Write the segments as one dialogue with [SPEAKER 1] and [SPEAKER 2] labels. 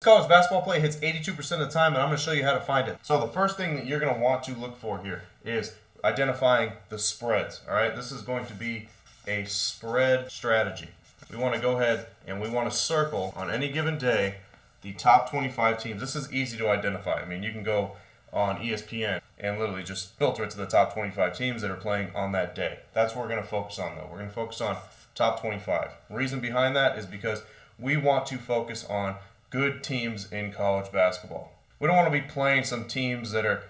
[SPEAKER 1] College basketball play hits 82% of the time, and I'm going to show you how to find it. So the first thing that you're going to want to look for here is identifying the spreads. All right, this is going to be a spread strategy. We want to go ahead and we want to circle on any given day the top 25 teams. This is easy to identify. I mean, you can go on ESPN and literally just filter it to the top 25 teams that are playing on that day. That's what we're going to focus on, though. We're going to focus on top 25. The reason behind that is because we want to focus on good teams in college basketball. We don't want to be playing some teams that are,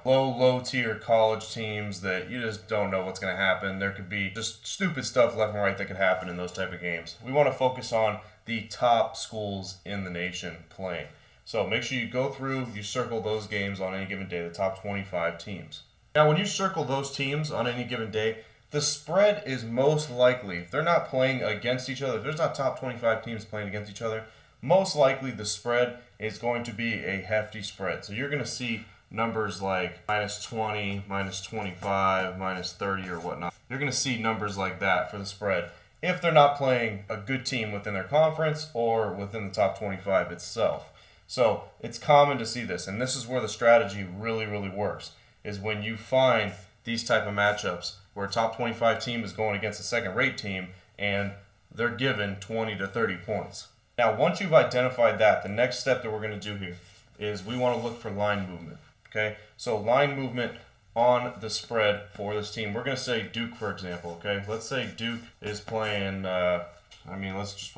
[SPEAKER 1] low tier college teams that you just don't know what's going to happen. There could be just stupid stuff left and right that could happen in those type of games. We want to focus on the top schools in the nation playing. So make sure you go through, you circle those games on any given day, the top 25 teams. Now, when you circle those teams on any given day, the spread is most likely, if they're not playing against each other, if there's not top 25 teams playing against each other, most likely the spread is going to be a hefty spread. So you're going to see numbers like minus 20, minus 25, minus 30 or whatnot. You're going to see numbers like that for the spread if they're not playing a good team within their conference or within the top 25 itself. So it's common to see this, and this is where the strategy really, really works, is when you find these type of matchups where a top 25 team is going against a second-rate team and they're given 20 to 30 points. Now, once you've identified that, the next step that we're going to do here is we want to look for line movement. Okay, so line movement on the spread for this team. We're going to say Duke, for example. Okay, let's say Duke is playing. Let's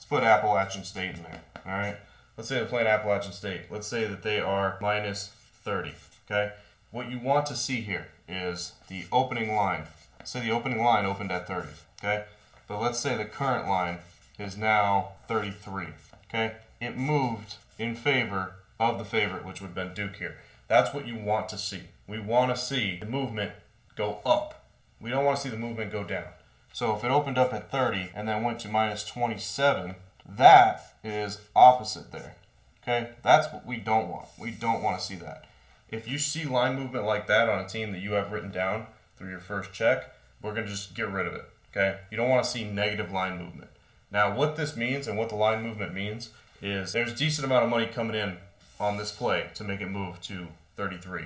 [SPEAKER 1] put Appalachian State in there. All right, let's say they're playing Appalachian State. Let's say that they are minus 30. Okay, what you want to see here is the opening line. Say the opening line opened at 30. Okay, but let's say the current line is now 33. Okay, it moved in favor of the favorite, which would have been Duke here. That's what you want to see. We want to see the movement go up. We don't want to see the movement go down. So if it opened up at 30 and then went to minus 27, that is opposite there. Okay, that's what we don't want. We don't want to see that. If you see line movement like that on a team that you have written down through your first check, we're going to just get rid of it. Okay, you don't want to see negative line movement. Now, what this means and what the line movement means is there's a decent amount of money coming in on this play to make it move to 33.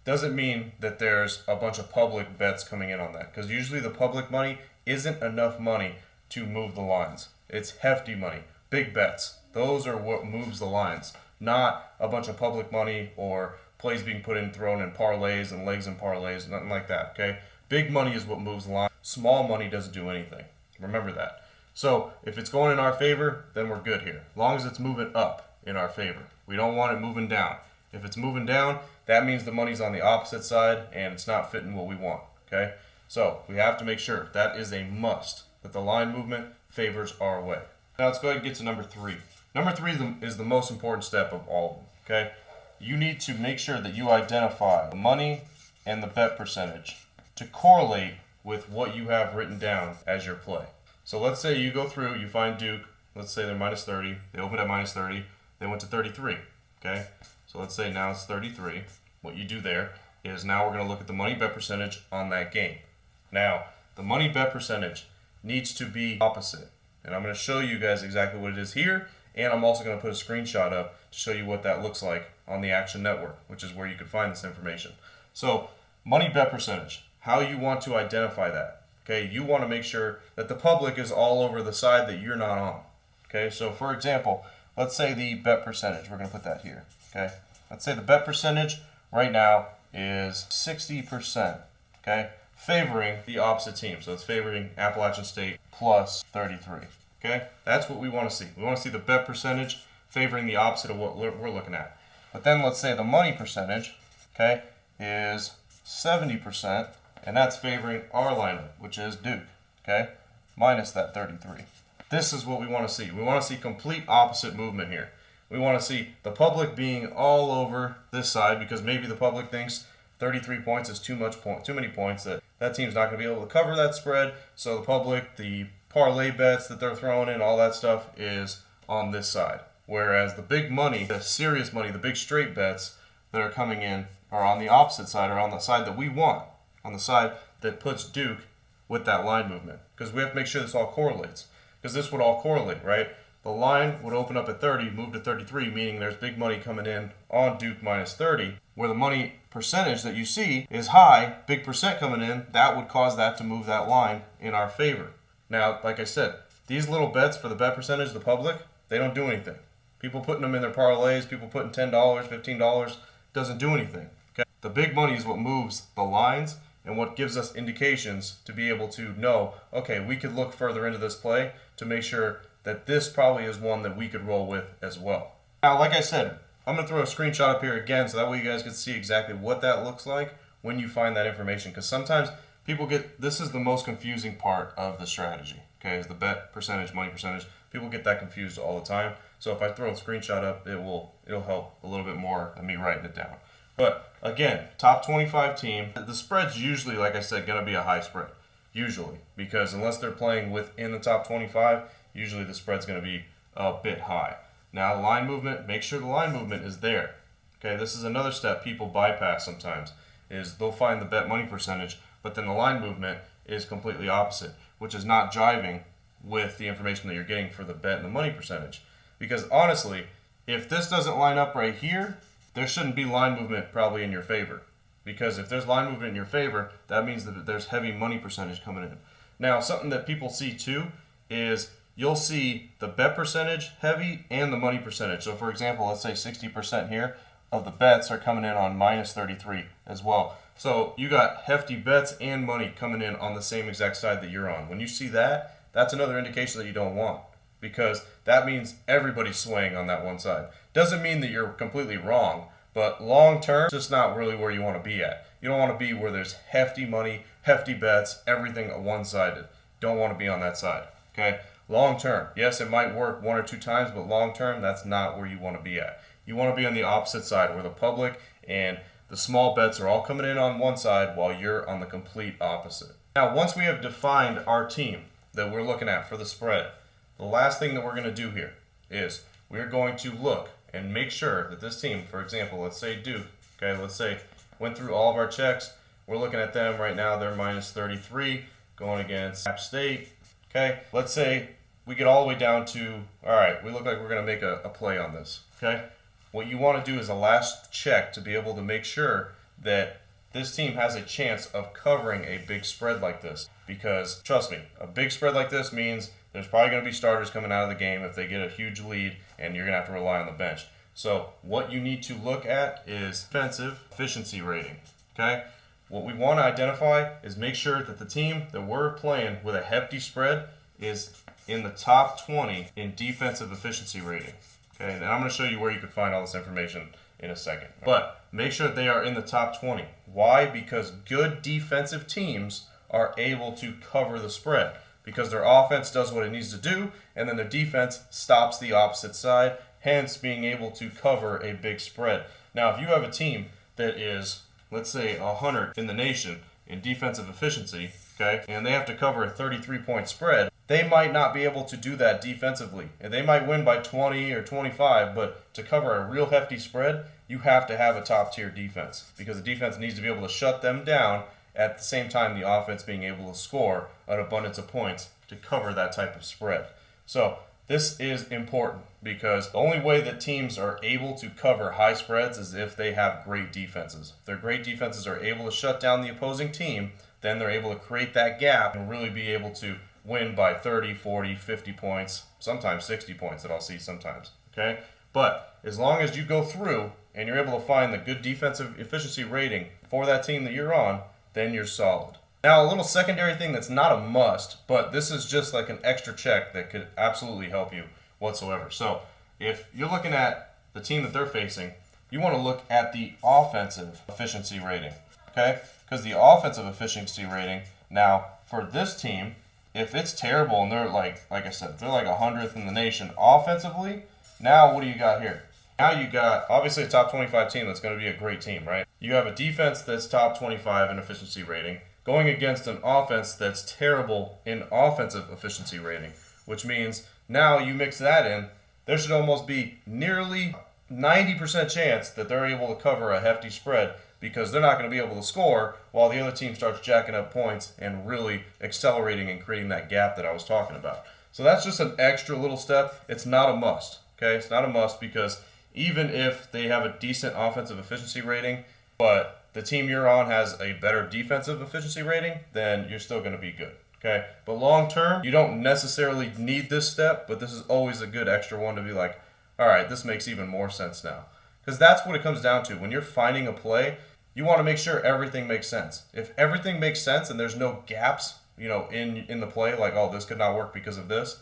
[SPEAKER 1] Doesn't mean that there's a bunch of public bets coming in on that, because usually the public money isn't enough money to move the lines. It's hefty money, big bets. Those are what moves the lines, not a bunch of public money or plays being thrown in parlays and legs in parlays, nothing like that, okay? Big money is what moves the line. Small money doesn't do anything. Remember that. So if it's going in our favor, then we're good here. As long as it's moving up in our favor. We don't want it moving down. If it's moving down, that means the money's on the opposite side and it's not fitting what we want. Okay? So we have to make sure that is a must, that the line movement favors our way. Now let's go ahead and get to number 3. Number 3 is the most important step of all of them. Okay? You need to make sure that you identify the money and the bet percentage to correlate with what you have written down as your play. So let's say you go through, you find Duke, let's say they're minus 30, they opened at minus 30, they went to 33, okay? So let's say now it's 33. What you do there is now we're going to look at the money bet percentage on that game. Now, the money bet percentage needs to be opposite. And I'm going to show you guys exactly what it is here, and I'm also going to put a screenshot up to show you what that looks like on the Action Network, which is where you can find this information. So, money bet percentage, how you want to identify that. Okay, you want to make sure that the public is all over the side that you're not on. Okay, so for example, let's say the bet percentage, we're going to put that here. Okay, let's say the bet percentage right now is 60%. Okay, favoring the opposite team. So it's favoring Appalachian State plus 33. Okay, that's what we want to see. We want to see the bet percentage favoring the opposite of what we're looking at. But then let's say the money percentage, okay, is 70%. And that's favoring our lineup, which is Duke, okay, minus that 33. This is what we want to see. We want to see complete opposite movement here. We want to see the public being all over this side because maybe the public thinks 33 points is too many points, that team's not going to be able to cover that spread. So the public, the parlay bets that they're throwing in, all that stuff is on this side. Whereas the big money, the serious money, the big straight bets that are coming in are on the opposite side, or on the side that we want. On the side that puts Duke with that line movement, because we have to make sure this all correlates, because this would all correlate, right? the line would open up at 30, move to 33, meaning there's big money coming in on Duke minus 30, where the money percentage that you see is high, big percent coming in, that would cause that to move that line in our favor. Now, like I said, these little bets for the bet percentage, the public, they don't do anything. People putting them in their parlays, people putting $10, $15, doesn't do anything. Okay? The big money is what moves the lines and what gives us indications to be able to know, okay, we could look further into this play to make sure that this probably is one that we could roll with as well. Now, like I said, I'm going to throw a screenshot up here again so that way you guys can see exactly what that looks like when you find that information. Because sometimes people get, this is the most confusing part of the strategy, okay, is the bet percentage, money percentage. People get that confused all the time. So if I throw a screenshot up, it'll help a little bit more than me writing it down. But again, top 25 team, the spread's usually, like I said, going to be a high spread. Usually. Because unless they're playing within the top 25, usually the spread's going to be a bit high. Now, line movement, make sure the line movement is there. Okay, this is another step people bypass sometimes, is they'll find the bet money percentage, but then the line movement is completely opposite, which is not jiving with the information that you're getting for the bet and the money percentage. Because honestly, if this doesn't line up right here, there shouldn't be line movement probably in your favor. Because if there's line movement in your favor, that means that there's heavy money percentage coming in. Now, something that people see too is you'll see the bet percentage heavy and the money percentage. So for example, let's say 60% here of the bets are coming in on minus 33 as well. So you got hefty bets and money coming in on the same exact side that you're on. When you see that, that's another indication that you don't want, because that means everybody's swaying on that one side. Doesn't mean that you're completely wrong, but long term, it's just not really where you want to be at. You don't want to be where there's hefty money, hefty bets, everything one-sided. Don't want to be on that side, okay? Long term, yes, it might work one or two times, but long term, that's not where you want to be at. You want to be on the opposite side, where the public and the small bets are all coming in on one side while you're on the complete opposite. Now, once we have defined our team that we're looking at for the spread, the last thing that we're going to do here is we're going to look and make sure that this team, for example, let's say Duke, okay, let's say went through all of our checks. We're looking at them right now. They're minus 33 going against App State. Okay, let's say we get all the way down to, all right, we look like we're going to make a play on this. Okay, what you want to do is a last check to be able to make sure that this team has a chance of covering a big spread like this. Because trust me, a big spread like this means there's probably going to be starters coming out of the game if they get a huge lead, and you're going to have to rely on the bench. So what you need to look at is defensive efficiency rating. Okay, what we want to identify is make sure that the team that we're playing with a hefty spread is in the top 20 in defensive efficiency rating. Okay, and I'm going to show you where you can find all this information in a second. But make sure that they are in the top 20. Why? Because good defensive teams are able to cover the spread, because their offense does what it needs to do, and then their defense stops the opposite side, hence being able to cover a big spread. Now, if you have a team that is, let's say, 100 in the nation in defensive efficiency, okay, and they have to cover a 33-point spread, they might not be able to do that defensively. And they might win by 20 or 25, but to cover a real hefty spread, you have to have a top-tier defense, because the defense needs to be able to shut them down at the same time the offense being able to score an abundance of points to cover that type of spread. So this is important, because the only way that teams are able to cover high spreads is if they have great defenses. If their great defenses are able to shut down the opposing team, then they're able to create that gap and really be able to win by 30, 40, 50 points, sometimes 60 points that I'll see sometimes, okay? But as long as you go through and you're able to find the good defensive efficiency rating for that team that you're on, then you're solid. Now, a little secondary thing that's not a must, but this is just like an extra check that could absolutely help you whatsoever. So if you're looking at the team that they're facing, you want to look at the offensive efficiency rating, okay? Because the offensive efficiency rating, now for this team, if it's terrible and they're like I said, they're like 100th in the nation offensively, now what do you got here? Now you got, obviously, a top 25 team that's going to be a great team, right? You have a defense that's top 25 in efficiency rating going against an offense that's terrible in offensive efficiency rating, which means now you mix that in, there should almost be nearly 90% chance that they're able to cover a hefty spread, because they're not going to be able to score while the other team starts jacking up points and really accelerating and creating that gap that I was talking about. So that's just an extra little step. It's not a must, okay? It's not a must because even if they have a decent offensive efficiency rating, but the team you're on has a better defensive efficiency rating, then you're still going to be good, okay? But long term, you don't necessarily need this step, but this is always a good extra one to be like, all right, this makes even more sense now. Because that's what it comes down to. When you're finding a play, you want to make sure everything makes sense. If everything makes sense and there's no gaps, in the play, like, oh, this could not work because of this,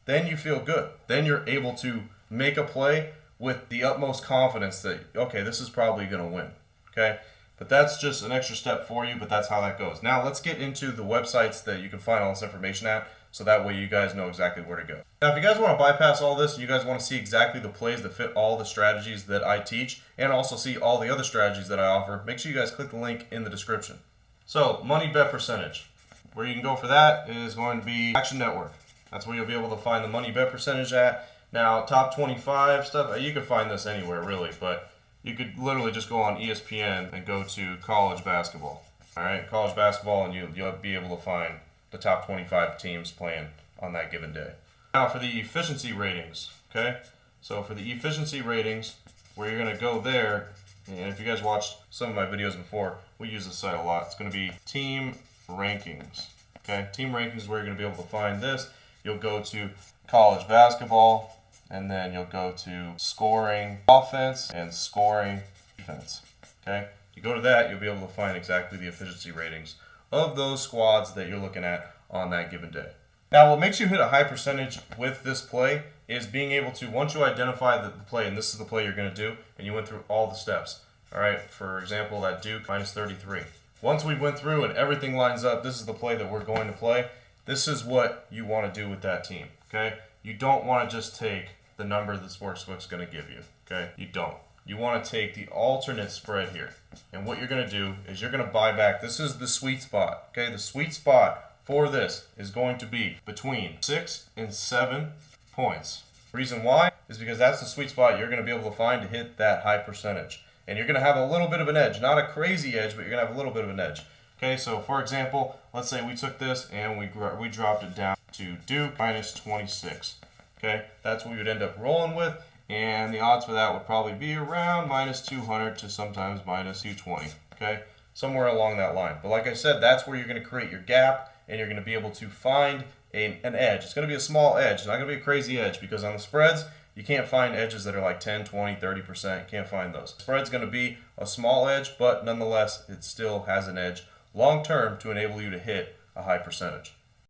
[SPEAKER 1] then you feel good. Then you're able to make a play with the utmost confidence that, okay, this is probably going to win, okay? But that's just an extra step for you, but that's how that goes. Now let's get into the websites that you can find all this information at, so that way you guys know exactly where to go. Now, if you guys want to bypass all this and you guys want to see exactly the plays that fit all the strategies that I teach and also see all the other strategies that I offer, make sure you guys click the link in the description. So, money bet percentage. Where you can go for that is going to be Action Network. That's where you'll be able to find the money bet percentage at. Now, top 25 stuff, you can find this anywhere really, but you could literally just go on ESPN and go to college basketball. All right, college basketball, and you'll be able to find the top 25 teams playing on that given day. Now for the efficiency ratings, okay? So for the efficiency ratings, where you're gonna go there, and if you guys watched some of my videos before, we use this site a lot. It's gonna be team rankings, okay? Team rankings is where you're gonna be able to find this. You'll go to college basketball, and then you'll go to scoring offense and scoring defense, okay? You go to that, you'll be able to find exactly the efficiency ratings of those squads that you're looking at on that given day. Now, what makes you hit a high percentage with this play is being able to, once you identify the play, and this is the play you're going to do, and you went through all the steps. All right, for example, that Duke minus 33. Once we went through and everything lines up, this is the play that we're going to play. This is what you want to do with that team, okay? You don't want to just take the number the sportsbook's going to give you, okay? You don't. You want to take the alternate spread here. And what you're going to do is you're going to buy back. This is the sweet spot, okay? The sweet spot for this is going to be between 6 and 7 points. The reason why is because that's the sweet spot you're going to be able to find to hit that high percentage. And you're going to have a little bit of an edge. Not a crazy edge, but you're going to have a little bit of an edge. Okay, so for example, let's say we took this and we dropped it down to Duke minus 26. Okay, that's what we would end up rolling with. And the odds for that would probably be around minus 200 to sometimes minus 220. Okay, somewhere along that line. But like I said, that's where you're going to create your gap and you're going to be able to find an edge. It's going to be a small edge. It's not going to be a crazy edge because on the spreads, you can't find edges that are like 10, 20, 30%. You can't find those. Spread's going to be a small edge, but nonetheless, it still has an edge long term to enable you to hit a high percentage.